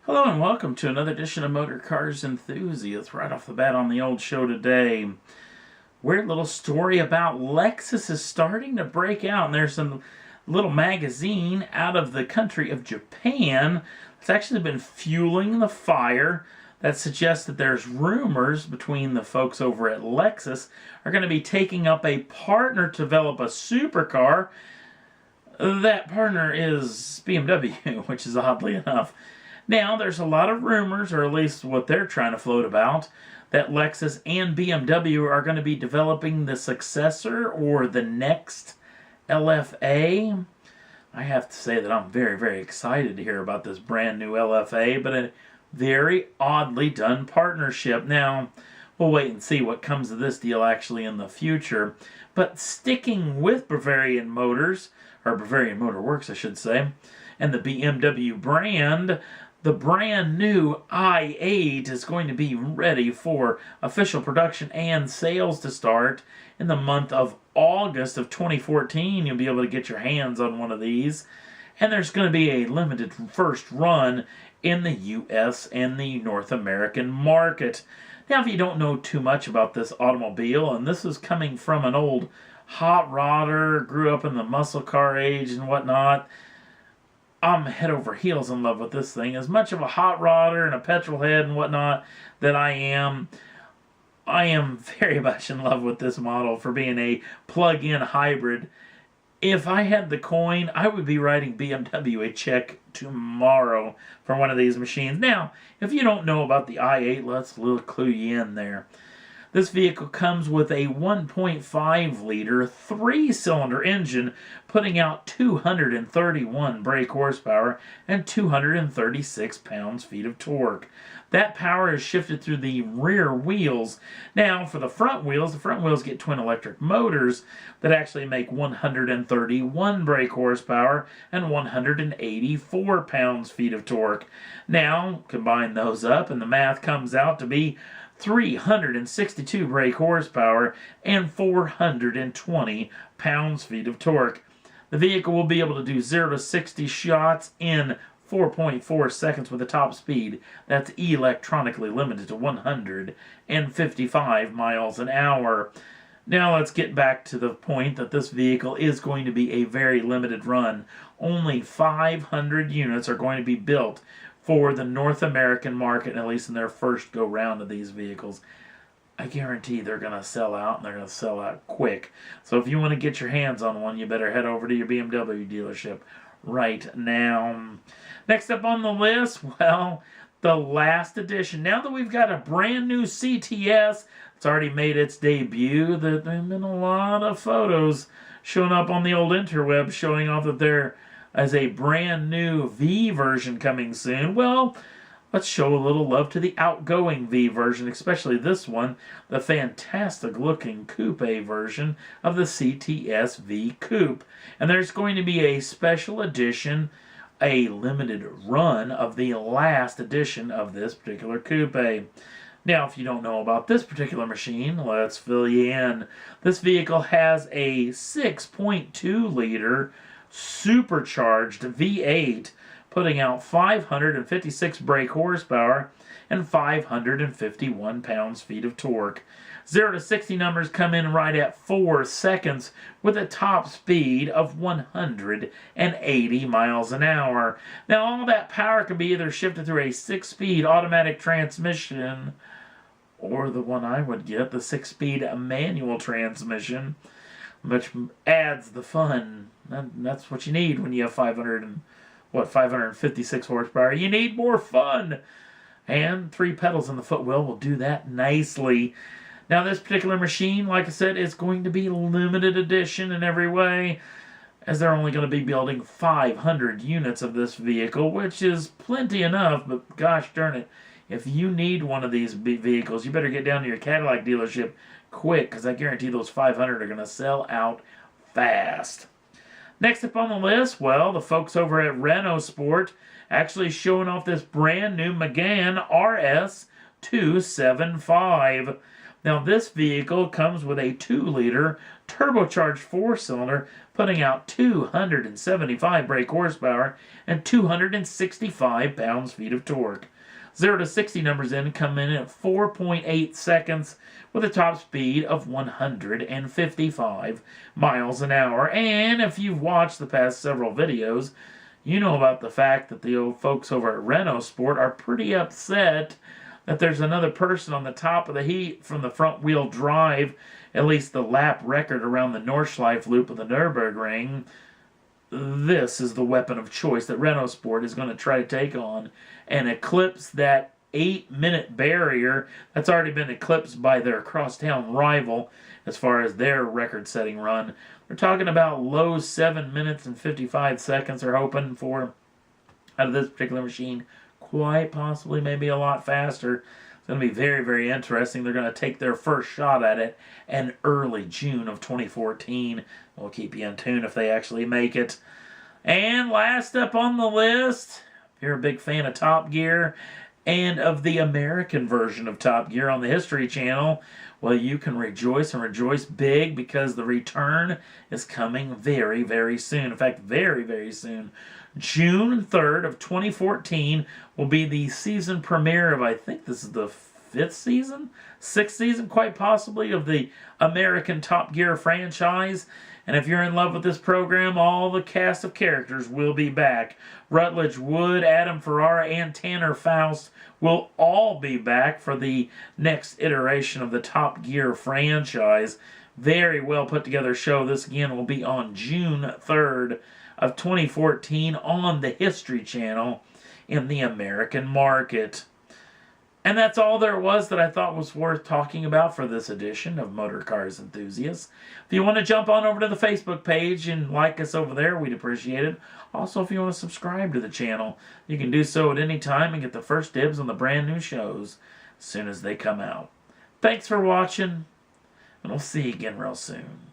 Hello and welcome to another edition of Motor Cars Enthusiasts. Right off the bat on the old show today, weird little story about Lexus is starting to break out, and there's some little magazine out of the country of Japan that's actually been fueling the fire that suggests that there's rumors between the folks over at Lexus are going to be taking up a partner to develop a supercar. That partner is BMW, which is oddly enough. Now, there's a lot of rumors, or at least what they're trying to float about, that Lexus and BMW are going to be developing the successor or the next LFA. I have to say that I'm very, very excited to hear about this brand new LFA, but a very oddly done partnership. Now, we'll wait and see what comes of this deal actually in the future. But sticking with Bavarian Motors, or Bavarian Motor Works, I should say, and the BMW brand, the brand new i8 is going to be ready for official production and sales to start in the month of August of 2014. You'll be able to get your hands on one of these. And there's going to be a limited first run in the US and the North American market. Now, if you don't know too much about this automobile, and this is coming from an old hot rodder, grew up in the muscle car age and whatnot, I'm head over heels in love with this thing. As much of a hot rodder and a petrol head and whatnot that I am very much in love with this model for being a plug-in hybrid. If I had the coin, I would be writing BMW a check tomorrow for one of these machines. Now, if you don't know about the i8, let's clue you in there. This vehicle comes with a 1.5-liter, 3-cylinder engine, putting out 231 brake horsepower and 236 pounds-feet of torque. That power is shifted through the rear wheels. Now, for the front wheels get twin electric motors that actually make 131 brake horsepower and 184 pounds-feet of torque. Now, combine those up, and the math comes out to be 362 brake horsepower and 420 pounds-feet of torque. The vehicle will be able to do 0 to 60 shots in 4.4 seconds with a top speed that's electronically limited to 155 miles an hour. Now let's get back to the point that this vehicle is going to be a very limited run. Only 500 units are going to be built for the North American market, at least in their first go-round of these vehicles. I guarantee they're going to sell out, and they're going to sell out quick. So if you want to get your hands on one, you better head over to your BMW dealership right now. Next up on the list, well, the last edition. Now that we've got a brand new CTS, it's already made its debut. There have been a lot of photos showing up on the old interweb showing off that there is a brand new V version coming soon. Well, let's show a little love to the outgoing V version, especially this one, the fantastic looking coupe version of the CTS-V Coupe. And there's going to be a special edition, a limited run of the last edition of this particular coupe. Now, if you don't know about this particular machine, let's fill you in. This vehicle has a 6.2-liter supercharged V8, putting out 556 brake horsepower and 551 pounds-feet of torque. 0 to 60 numbers come in right at 4 seconds with a top speed of 180 miles an hour. Now, all that power can be either shifted through a 6-speed automatic transmission or the one I would get, the 6-speed manual transmission, which adds the fun. That's what you need when you have 556 horsepower. You need more fun. And 3 pedals in the footwheel will do that nicely. Now, this particular machine, like I said, is going to be limited edition in every way, as they're only going to be building 500 units of this vehicle, which is plenty enough, but gosh darn it, if you need one of these vehicles, you better get down to your Cadillac dealership quick, because I guarantee those 500 are going to sell out fast. Next up on the list, well, the folks over at Renault Sport actually showing off this brand new Megane RS275. Now this vehicle comes with a 2-liter turbocharged 4-cylinder, putting out 275 brake horsepower and 265 pounds-feet of torque. 0 to 60 numbers in come in at 4.8 seconds with a top speed of 155 miles an hour. And if you've watched the past several videos, you know about the fact that the old folks over at Renault Sport are pretty upset that there's another person on the top of the heap from the front-wheel drive, at least the lap record around the Nordschleife loop of the Nürburgring. This is the weapon of choice that Renault Sport is going to try to take on and eclipse that 8-minute barrier that's already been eclipsed by their crosstown rival as far as their record-setting run. We're talking about low 7 minutes and 55 seconds they're hoping for out of this particular machine. Quite possibly maybe a lot faster. It's going to be very, very interesting. They're going to take their first shot at it in early June of 2014. We'll keep you in tune if they actually make it. And last up on the list, if you're a big fan of Top Gear and of the American version of Top Gear on the History Channel, well, you can rejoice and rejoice big because the return is coming very, very soon. In fact, very, very soon. June 3rd of 2014 will be the season premiere of, I think this is the 5th season? 6th season, quite possibly, of the American Top Gear franchise. And if you're in love with this program, all the cast of characters will be back. Rutledge Wood, Adam Ferrara, and Tanner Faust will all be back for the next iteration of the Top Gear franchise. Very well put together show. This again will be on June 3rd of 2014 on the History Channel in the American market. And that's all there was that I thought was worth talking about for this edition of Motor Cars Enthusiasts. If you want to jump on over to the Facebook page and like us over there, we'd appreciate it. Also, if you want to subscribe to the channel, you can do so at any time and get the first dibs on the brand new shows as soon as they come out. Thanks for watching, and we'll see you again real soon.